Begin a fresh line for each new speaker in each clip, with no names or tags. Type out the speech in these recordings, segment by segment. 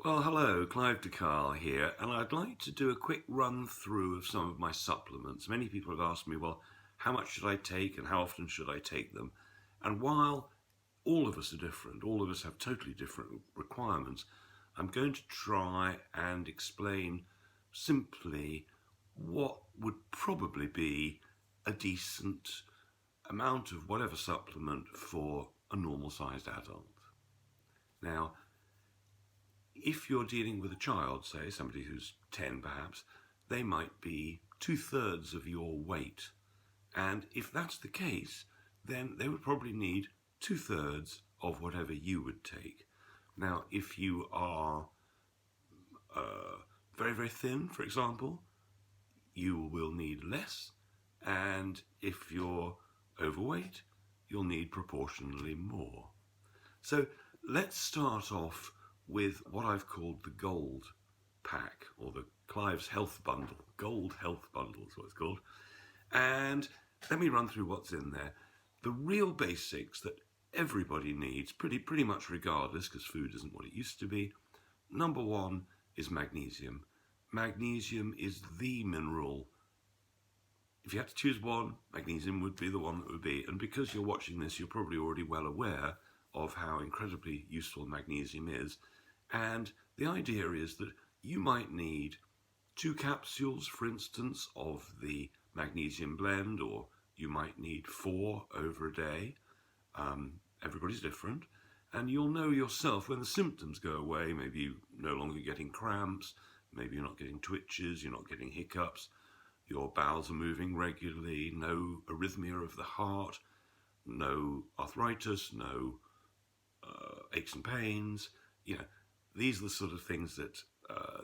Well, hello, Clive de Carl here, and I'd like to do a quick run through of some of my supplements. Many people have asked me, well, how much should I take and how often should I take them? And while all of us are different, all of us have totally different requirements, I'm going to try and explain simply what would probably be a decent amount of whatever supplement for a normal sized adult. Now, if you're dealing with a child, say somebody who's 10 perhaps, they might be 2/3 of your weight. And if that's the case, then they would probably need 2/3 of whatever you would take. Now, if you are very, very thin, for example, you will need less. And if you're overweight, you'll need proportionally more. So let's start off with what I've called the Gold Pack, or the Clive's Health Bundle. Gold Health Bundle is what it's called. And let me run through what's in there. The real basics that everybody needs, pretty much regardless, because food isn't what it used to be. Number one is magnesium. Magnesium is the mineral. If you had to choose one, magnesium would be the one that would be. And because you're watching this, you're probably already well aware of how incredibly useful magnesium is. And the idea is that you might need 2 capsules, for instance, of the magnesium blend, or you might need 4 over a day. Everybody's different. And you'll know yourself when the symptoms go away. Maybe you're no longer getting cramps, maybe you're not getting twitches, you're not getting hiccups, your bowels are moving regularly, no arrhythmia of the heart, no arthritis, no aches and pains. These are the sort of things that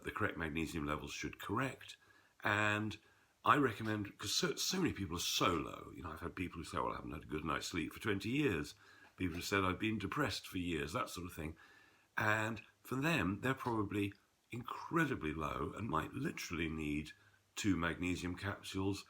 the correct magnesium levels should correct. And I recommend, because so many people are so low. I've had people who say, well, I haven't had a good night's sleep for 20 years. People have said I've been depressed for years, that sort of thing. And for them, they're probably incredibly low and might literally need 2 magnesium capsules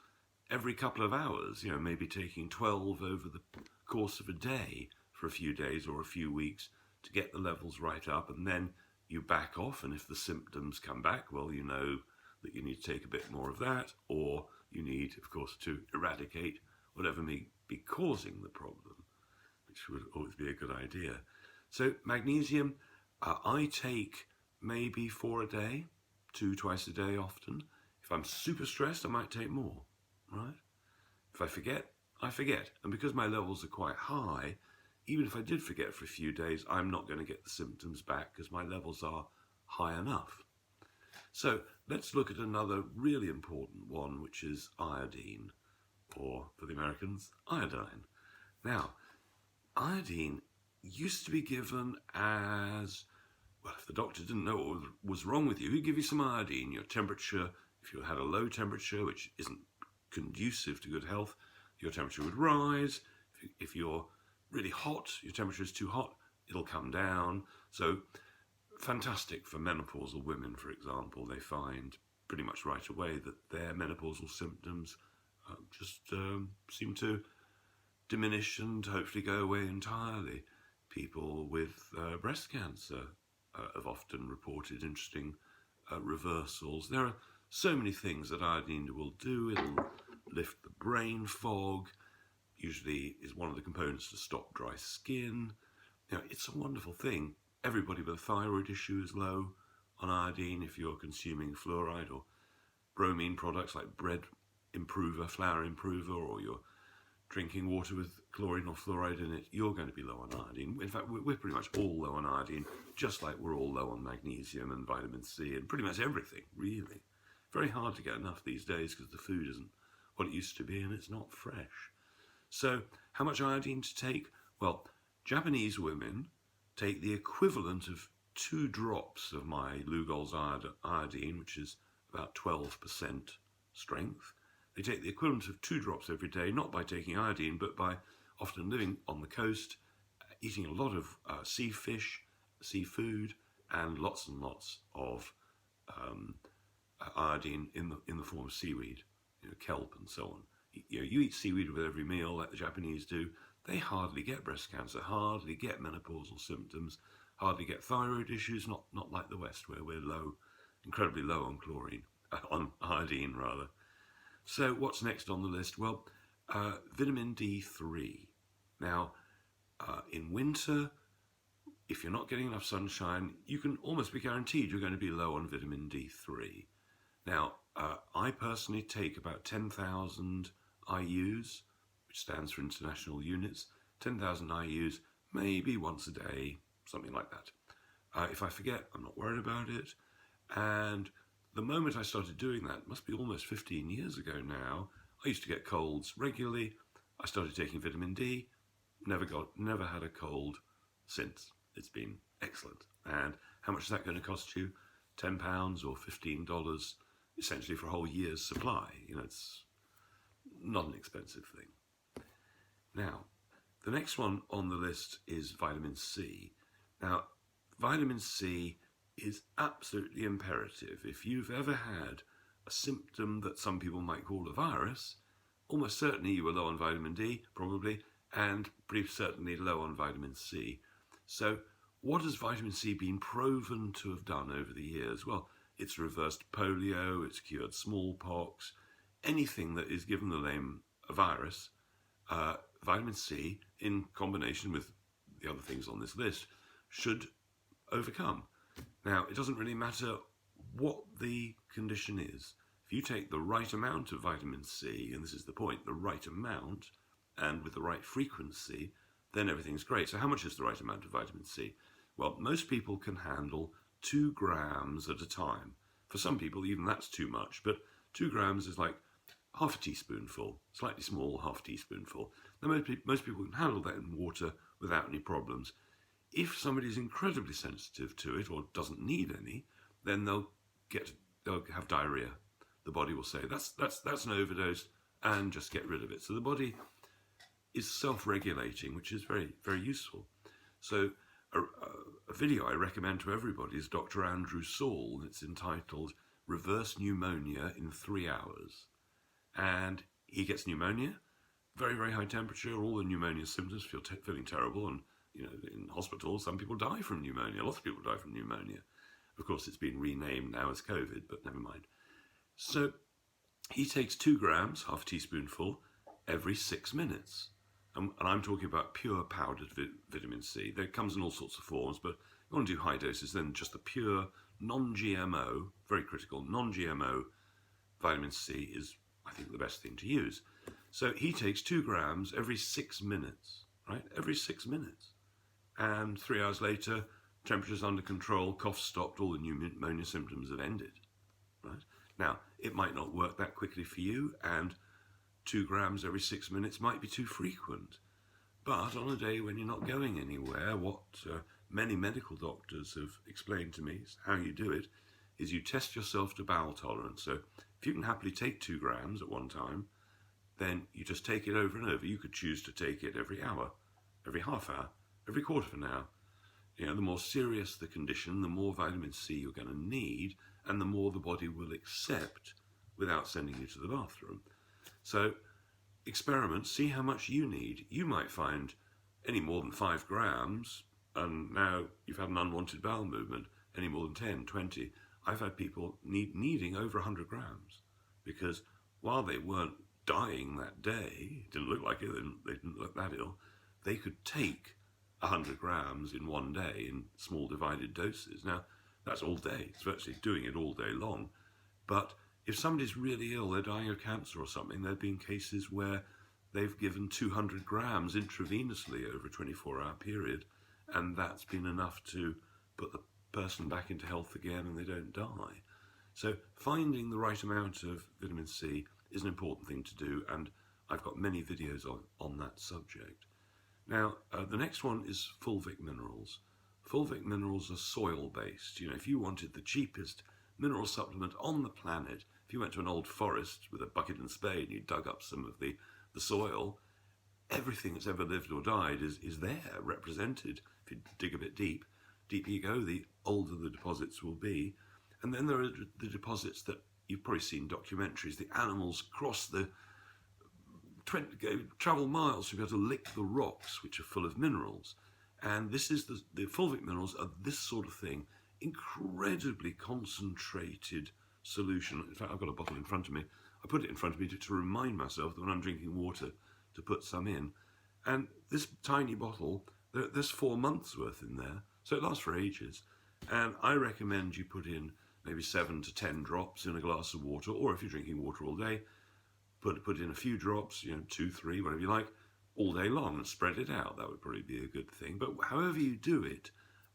every couple of hours, maybe taking 12 over the course of a day for a few days or a few weeks to get the levels right up, and then you back off, and if the symptoms come back, well, you know that you need to take a bit more of that, or you need, of course, to eradicate whatever may be causing the problem, which would always be a good idea. So magnesium, I take maybe 4 a day, 2 twice a day often. If I'm super stressed, I might take more, right? If I forget, I forget. And because my levels are quite high, even if I did forget for a few days, I'm not going to get the symptoms back because my levels are high enough. So let's look at another really important one, which is iodine, or for the Americans, iodine. Now, iodine used to be given as, well, if the doctor didn't know what was wrong with you, he'd give you some iodine. Your temperature, if you had a low temperature, which isn't conducive to good health, your temperature would rise. If you're really hot, your temperature is too hot, it'll come down. So fantastic for menopausal women, for example. They find pretty much right away that their menopausal symptoms just seem to diminish and hopefully go away entirely. People with breast cancer have often reported interesting reversals. There are so many things that iodine will do. It'll lift the brain fog, usually is one of the components to stop dry skin. It's a wonderful thing. Everybody with a thyroid issue is low on iodine. If you're consuming fluoride or bromine products like bread improver, flour improver, or you're drinking water with chlorine or fluoride in it, you're going to be low on iodine. In fact, we're pretty much all low on iodine, just like we're all low on magnesium and vitamin C and pretty much everything, really. Very hard to get enough these days because the food isn't what it used to be and it's not fresh. So how much iodine to take? Well, Japanese women take the equivalent of 2 drops of my Lugol's iodine, which is about 12% strength. They take the equivalent of 2 drops every day, not by taking iodine, but by often living on the coast, eating a lot of sea fish, seafood, and lots of iodine in the form of seaweed, kelp and so on. You eat seaweed with every meal, like the Japanese do. They hardly get breast cancer, hardly get menopausal symptoms, hardly get thyroid issues, not like the West where we're incredibly low on chlorine, on iodine rather. So what's next on the list? Well, vitamin D3. Now, in winter, if you're not getting enough sunshine, you can almost be guaranteed you're going to be low on vitamin D3. Now, I personally take about 10,000 IUs, which stands for international units, 10,000 IUs, maybe once a day, something like that. If I forget, I'm not worried about it. And the moment I started doing that, must be almost 15 years ago now, I used to get colds regularly. I started taking vitamin D, never had a cold since. It's been excellent. And how much is that going to cost you? £10 or $15, essentially for a whole year's supply. You know, it's not an expensive thing. Now, the next one on the list is vitamin C. Now, vitamin C is absolutely imperative. If you've ever had a symptom that some people might call a virus, almost certainly you were low on vitamin D, probably, and pretty certainly low on vitamin C. So what has vitamin C been proven to have done over the years? Well, it's reversed polio, it's cured smallpox, anything that is given the name a virus, vitamin C, in combination with the other things on this list, should overcome. Now, it doesn't really matter what the condition is. If you take the right amount of vitamin C, and this is the point, the right amount, and with the right frequency, then everything's great. So how much is the right amount of vitamin C? Well, most people can handle 2 grams at a time. For some people, even that's too much, but 2 grams is like half a teaspoonful, slightly small, half a teaspoonful. Now, most people can handle that in water without any problems. If somebody's incredibly sensitive to it or doesn't need any, then they'll have diarrhea. The body will say, that's an overdose, and just get rid of it. So the body is self-regulating, which is very, very useful. So a video I recommend to everybody is Dr. Andrew Saul. It's entitled Reverse Pneumonia in 3 Hours. And he gets pneumonia, very, very high temperature, all the pneumonia symptoms, feeling terrible, and you know, in hospital, some people die from pneumonia. Lots of people die from pneumonia. Of course, it's been renamed now as COVID, but never mind. So he takes 2 grams, half a teaspoonful, every 6 minutes. And I'm talking about pure powdered vitamin C. That comes in all sorts of forms, but you want to do high doses, then just the pure, non-GMO, very critical, non-GMO vitamin C is, I think, the best thing to use. So he takes 2 grams every 6 minutes, right? Every 6 minutes. And 3 hours later, temperature's under control, cough stopped, all the pneumonia symptoms have ended, right? Now, it might not work that quickly for you, and 2 grams every 6 minutes might be too frequent. But on a day when you're not going anywhere, what many medical doctors have explained to me, how you do it, is you test yourself to bowel tolerance. So if you can happily take 2 grams at one time, then you just take it over and over. You could choose to take it every hour, every half hour, every quarter of an hour. You know, the more serious the condition, the more vitamin C you're going to need, and the more the body will accept without sending you to the bathroom. So experiment, see how much you need. You might find any more than 5 grams, and now you've had an unwanted bowel movement, any more than 10, 20. I've had people needing over 100 grams, because while they weren't dying that day, it didn't look like it, they didn't look that ill, they could take 100 grams in one day in small divided doses. Now, that's all day. It's virtually doing it all day long. But if somebody's really ill, they're dying of cancer or something, there have been cases where they've given 200 grams intravenously over a 24-hour period, and that's been enough to put the person back into health again and they don't die. So finding the right amount of vitamin C is an important thing to do, and I've got many videos on that subject. Now, the next one is fulvic minerals. Fulvic minerals are soil-based. You know, if you wanted the cheapest mineral supplement on the planet, if you went to an old forest with a bucket and spade and you dug up some of the soil, everything that's ever lived or died is there, represented. If you dig a bit deep you go, the older the deposits will be. And then there are the deposits that you've probably seen documentaries. The animals cross travel miles to be able to lick the rocks, which are full of minerals. And this is the fulvic minerals are this sort of thing, incredibly concentrated solution. In fact, I've got a bottle in front of me. I put it in front of me to remind myself that when I'm drinking water to put some in. And this tiny bottle, there's 4 months worth in there, so it lasts for ages. And I recommend you put in maybe 7 to 10 drops in a glass of water, or if you're drinking water all day, put in a few drops, 2, 3, whatever you like, all day long and spread it out. That would probably be a good thing. But however you do it,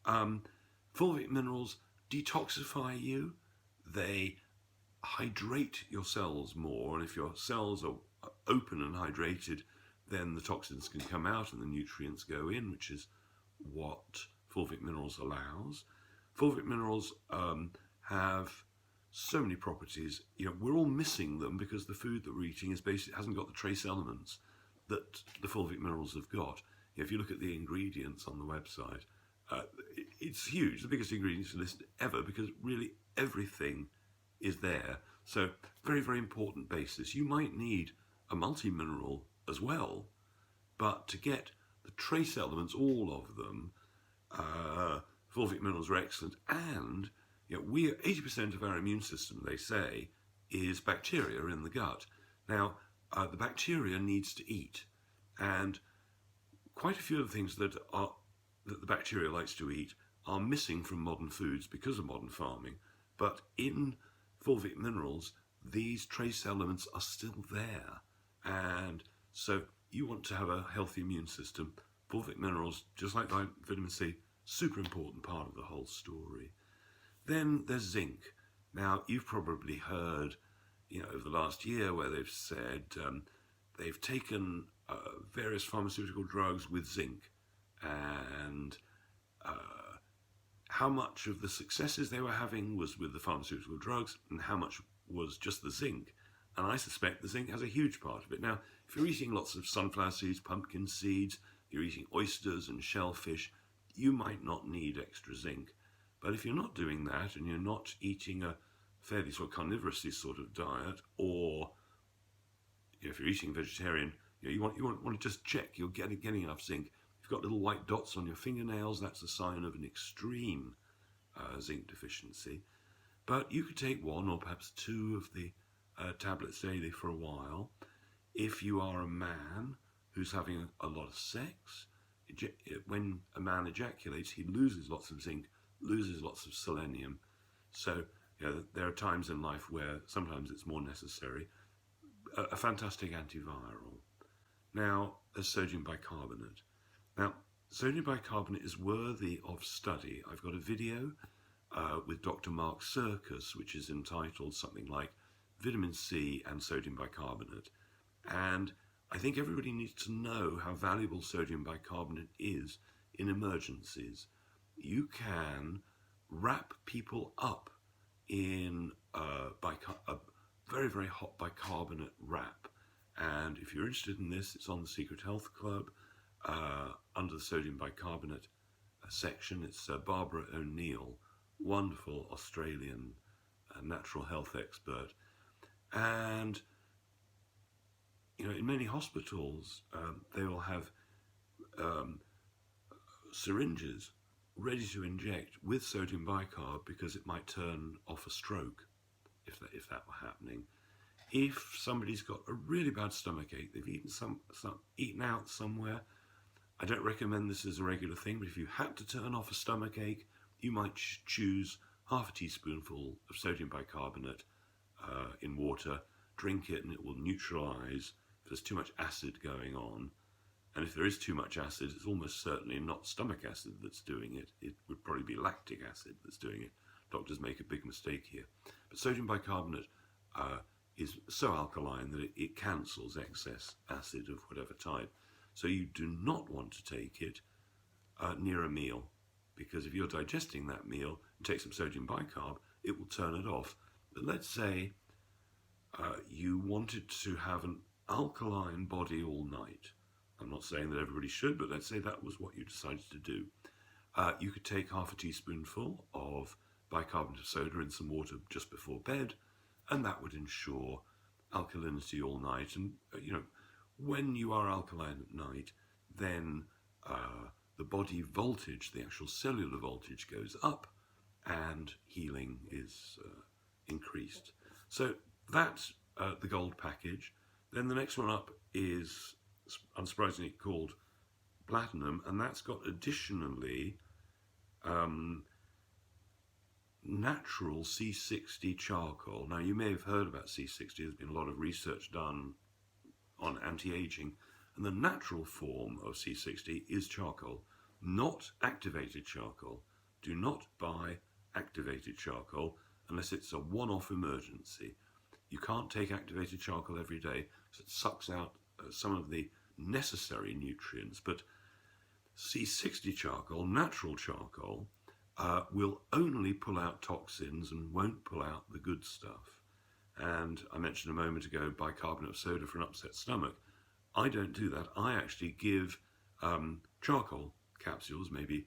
fulvic minerals detoxify you. They hydrate your cells more, and if your cells are open and hydrated, then the toxins can come out and the nutrients go in, which is what fulvic minerals allows. Fulvic minerals have so many properties. We're all missing them because the food that we're eating hasn't got the trace elements that the fulvic minerals have got. If you look at the ingredients on the website, it's huge, the biggest ingredients list ever, because really everything is there. So very, very important basis. You might need a multi-mineral as well, but to get the trace elements, all of them, fulvic minerals are excellent. And 80% of our immune system, they say, is bacteria in the gut. Now, the bacteria needs to eat, and quite a few of the things that the bacteria likes to eat are missing from modern foods because of modern farming. But in fulvic minerals, these trace elements are still there, and so you want to have a healthy immune system. Fulvic minerals, just like vitamin C, super important part of the whole story. Then there's zinc. Now, you've probably heard, over the last year, where they've said they've taken various pharmaceutical drugs with zinc, and how much of the successes they were having was with the pharmaceutical drugs and how much was just the zinc. And I suspect the zinc has a huge part of it. Now, if you're eating lots of sunflower seeds, pumpkin seeds, you're eating oysters and shellfish, you might not need extra zinc. But if you're not doing that and you're not eating a fairly sort of carnivorous sort of diet, or if you're eating vegetarian, you want to just check you're getting enough zinc. If you've got little white dots on your fingernails, that's a sign of an extreme zinc deficiency. But you could take 1 or perhaps 2 of the tablets daily for a while. If you are a man who's having a lot of sex, when a man ejaculates, he loses lots of zinc, loses lots of selenium. So there are times in life where sometimes it's more necessary. A fantastic antiviral. Now, there's sodium bicarbonate. Now, sodium bicarbonate is worthy of study. I've got a video with Dr. Mark Serkis, which is entitled something like Vitamin C and Sodium Bicarbonate. And I think everybody needs to know how valuable sodium bicarbonate is in emergencies. You can wrap people up in a very, very hot bicarbonate wrap. And if you're interested in this, it's on the Secret Health Club under the sodium bicarbonate section. It's Barbara O'Neill, wonderful Australian natural health expert. And in many hospitals, they will have syringes ready to inject with sodium bicarb because it might turn off a stroke if that were happening. If somebody's got a really bad stomachache, they've eaten out somewhere, I don't recommend this as a regular thing, but if you had to turn off a stomachache, you might choose half a teaspoonful of sodium bicarbonate in water, drink it, and it will neutralize if there's too much acid going on. And if there is too much acid, it's almost certainly not stomach acid that's doing it. It would probably be lactic acid that's doing it. Doctors make a big mistake here. But sodium bicarbonate is so alkaline that it cancels excess acid of whatever type. So you do not want to take it near a meal, because if you're digesting that meal and take some sodium bicarb, it will turn it off. But let's say you wanted to have an alkaline body all night. I'm not saying that everybody should, but let's say that was what you decided to do. You could take half a teaspoonful of bicarbonate of soda in some water just before bed, and that would ensure alkalinity all night. And when you are alkaline at night, then the body voltage, the actual cellular voltage, goes up and healing is increased. So that's the gold package. Then the next one up is, unsurprisingly, called platinum, and that's got additionally natural C60 charcoal. Now, you may have heard about C60. There's been a lot of research done on anti-aging, and the natural form of C60 is charcoal, not activated charcoal. Do not buy activated charcoal unless it's a one-off emergency. You can't take activated charcoal every day, so it sucks out some of the necessary nutrients. But C60 charcoal, natural charcoal, will only pull out toxins and won't pull out the good stuff. And I mentioned a moment ago bicarbonate of soda for an upset stomach. I don't do that. I actually give charcoal capsules, maybe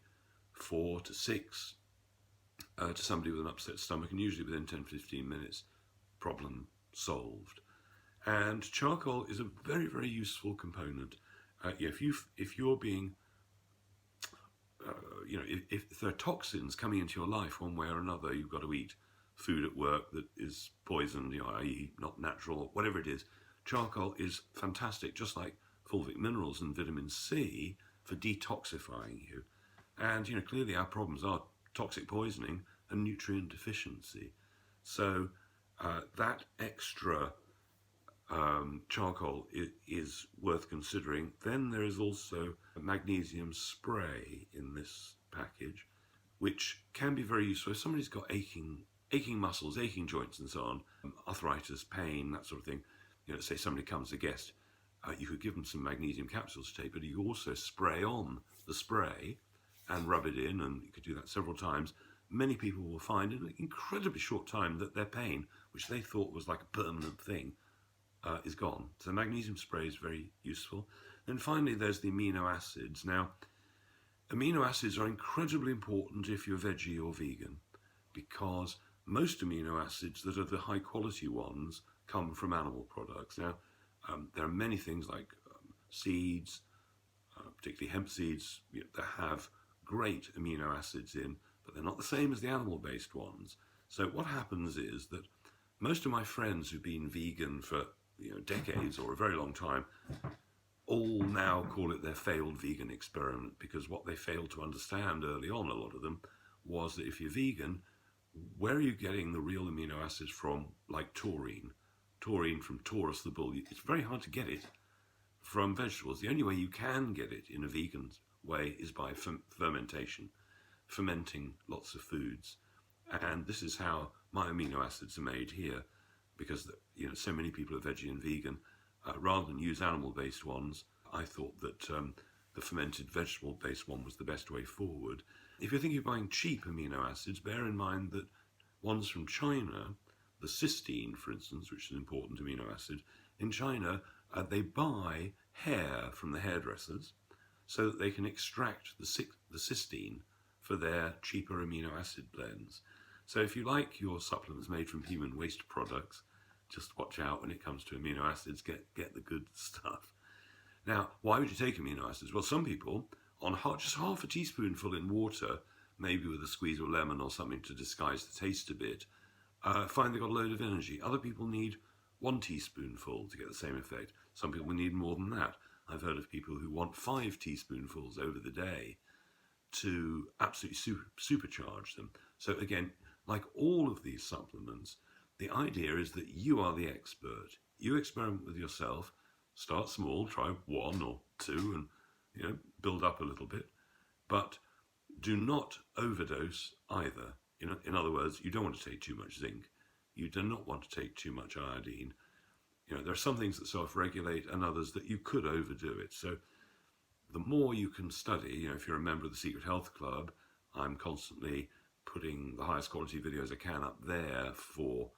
4 to 6, to somebody with an upset stomach, and usually within 10-15 minutes, problem solved. And charcoal is a very, very useful component. If you're being if there are toxins coming into your life one way or another, you've got to eat food at work that is poisoned, i.e. not natural, whatever it is. Charcoal is fantastic, just like fulvic minerals and vitamin C, for detoxifying you. And clearly our problems are toxic poisoning and nutrient deficiency. So that extra charcoal is worth considering. Then there is also a magnesium spray in this package, which can be very useful if somebody's got aching muscles, aching joints and so on, arthritis, pain, that sort of thing. Say somebody comes as a guest, you could give them some magnesium capsules to take, but you also spray on the spray and rub it in, and you could do that several times. Many people will find in an incredibly short time that their pain, which they thought was like a permanent thing, is gone. So magnesium spray is very useful. Then finally there's the amino acids. Now, amino acids are incredibly important if you're veggie or vegan, because most amino acids that are the high quality ones come from animal products. Now, there are many things like seeds, particularly hemp seeds, that have great amino acids in, but they're not the same as the animal-based ones. So what happens is that most of my friends who've been vegan for decades or a very long time all now call it their failed vegan experiment, because what they failed to understand early on, a lot of them, was that if you're vegan, where are you getting the real amino acids from, like taurine? Taurine from Taurus the bull. It's very hard to get it from vegetables. The only way you can get it in a vegan way is by fermentation, fermenting lots of foods. And this is how my amino acids are made here, because so many people are veggie and vegan. Rather than use animal-based ones, I thought that the fermented vegetable-based one was the best way forward. If you're thinking of buying cheap amino acids, bear in mind that ones from China, the cysteine, for instance, which is an important amino acid, in China, they buy hair from the hairdressers so that they can extract the cysteine for their cheaper amino acid blends. So if you like your supplements made from human waste products, just watch out when it comes to amino acids, get the good stuff. Now, why would you take amino acids? Well, some people, on just half a teaspoonful in water, maybe with a squeeze of lemon or something to disguise the taste a bit, find they've got a load of energy. Other people need 1 teaspoonful to get the same effect. Some people need more than that. I've heard of people who want 5 teaspoonfuls over the day to absolutely supercharge them. So again, like all of these supplements, the idea is that you are the expert. You experiment with yourself, start small, try 1 or 2 and build up a little bit, but do not overdose either. In other words, you don't want to take too much zinc. You do not want to take too much iodine. There are some things that self-regulate and others that you could overdo it. So the more you can study, if you're a member of the Secret Health Club, I'm constantly putting the highest quality videos I can up there for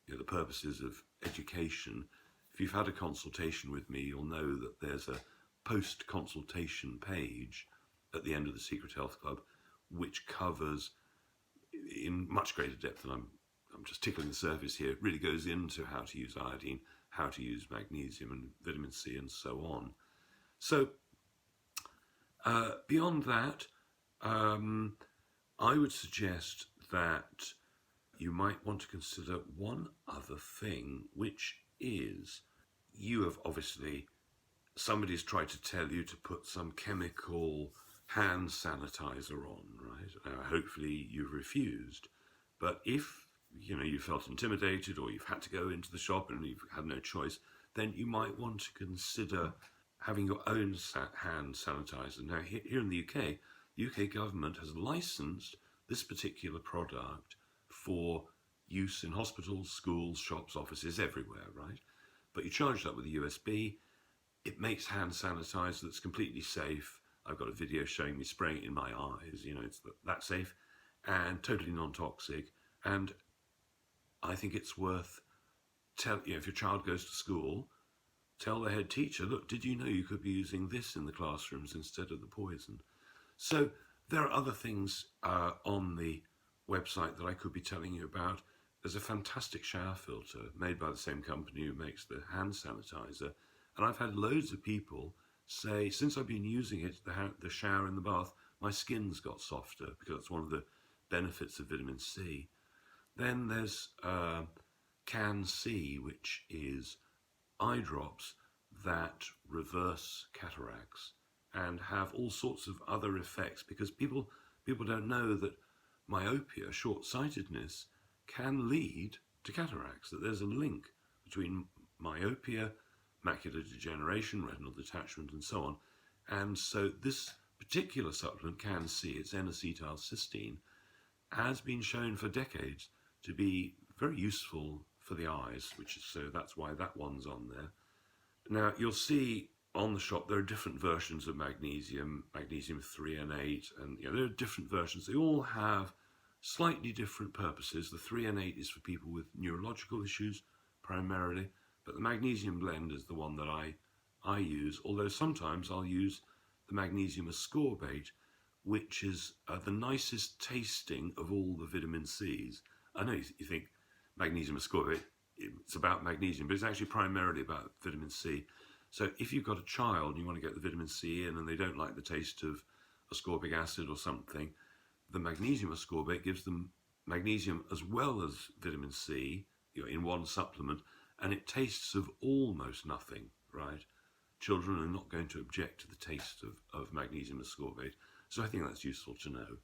the purposes of education. If you've had a consultation with me, you'll know that there's a post-consultation page at the end of the Secret Health Club, which covers in much greater depth than I'm just tickling the surface here. It really goes into how to use iodine, how to use magnesium and vitamin C and so on. So Beyond that, I would suggest that you might want to consider one other thing, which is you have obviously, somebody's tried to tell you to put some chemical hand sanitizer on, right? Hopefully you've refused. But if you felt intimidated or you've had to go into the shop and you've had no choice, then you might want to consider having your own hand sanitizer. Now, here in the UK, the UK government has licensed this particular product for use in hospitals, schools, shops, offices, everywhere, right? But you charge that with a USB. It makes hand sanitizer that's completely safe. I've got a video showing me spraying it in my eyes. It's that safe and totally non-toxic. And I think it's worth if your child goes to school, tell the head teacher, look, did you know you could be using this in the classrooms instead of the poison? So there are other things on the website that I could be telling you about. There's a fantastic shower filter made by the same company who makes the hand sanitizer. And I've had loads of people say, since I've been using it, the shower and the bath, my skin's got softer, because that's one of the benefits of vitamin C. Then there's Can-C, which is eye drops that reverse cataracts and have all sorts of other effects, because people don't know that myopia, short-sightedness, can lead to cataracts, that there's a link between myopia, macular degeneration, retinal detachment, and so on. And so this particular supplement, Can-C, it's N-acetylcysteine, has been shown for decades to be very useful for the eyes, so that's why that one's on there. Now, you'll see on the shop there are different versions of magnesium 3 and 8, and there are different versions. They all have slightly different purposes. The 3 and 8 is for people with neurological issues primarily, but the magnesium blend is the one that I use, although sometimes I'll use the magnesium ascorbate, which is the nicest tasting of all the vitamin C's. I know you think magnesium ascorbate, it's about magnesium, but it's actually primarily about vitamin C. So if you've got a child and you want to get the vitamin C in and they don't like the taste of ascorbic acid or something, the magnesium ascorbate gives them magnesium as well as vitamin C in one supplement, and it tastes of almost nothing, right? Children are not going to object to the taste of magnesium ascorbate. So I think that's useful to know.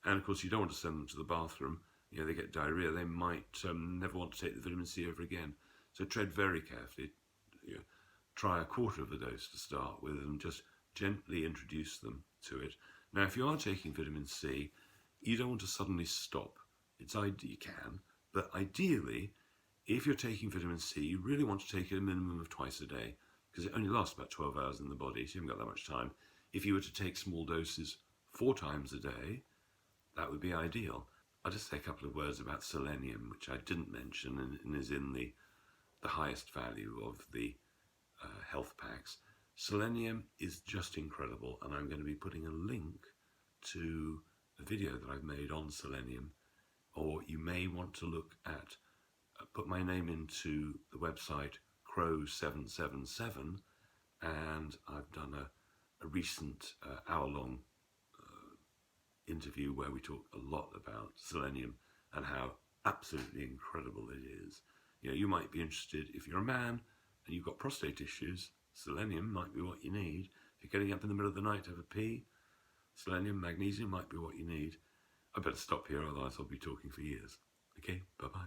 And of course, you don't want to send them to the bathroom. They get diarrhea. They might never want to take the vitamin C ever again. So tread very carefully. Try a quarter of a dose to start with and just gently introduce them to it. Now, if you are taking vitamin C, you don't want to suddenly stop. You can, but ideally, if you're taking vitamin C, you really want to take it a minimum of twice a day, because it only lasts about 12 hours in the body, so you haven't got that much time. If you were to take small doses 4 times a day, that would be ideal. I'll just say a couple of words about selenium, which I didn't mention and is in the highest value of the health packs. Selenium is just incredible, and I'm going to be putting a link to a video that I've made on selenium, or you may want to look at, put my name into the website Crow777, and I've done a recent hour-long interview where we talk a lot about selenium and how absolutely incredible it is. You might be interested, if you're a man and you've got prostate issues, selenium might be what you need. If you're getting up in the middle of the night to have a pee, selenium, magnesium might be what you need. I better stop here, otherwise I'll be talking for years. Okay, bye-bye.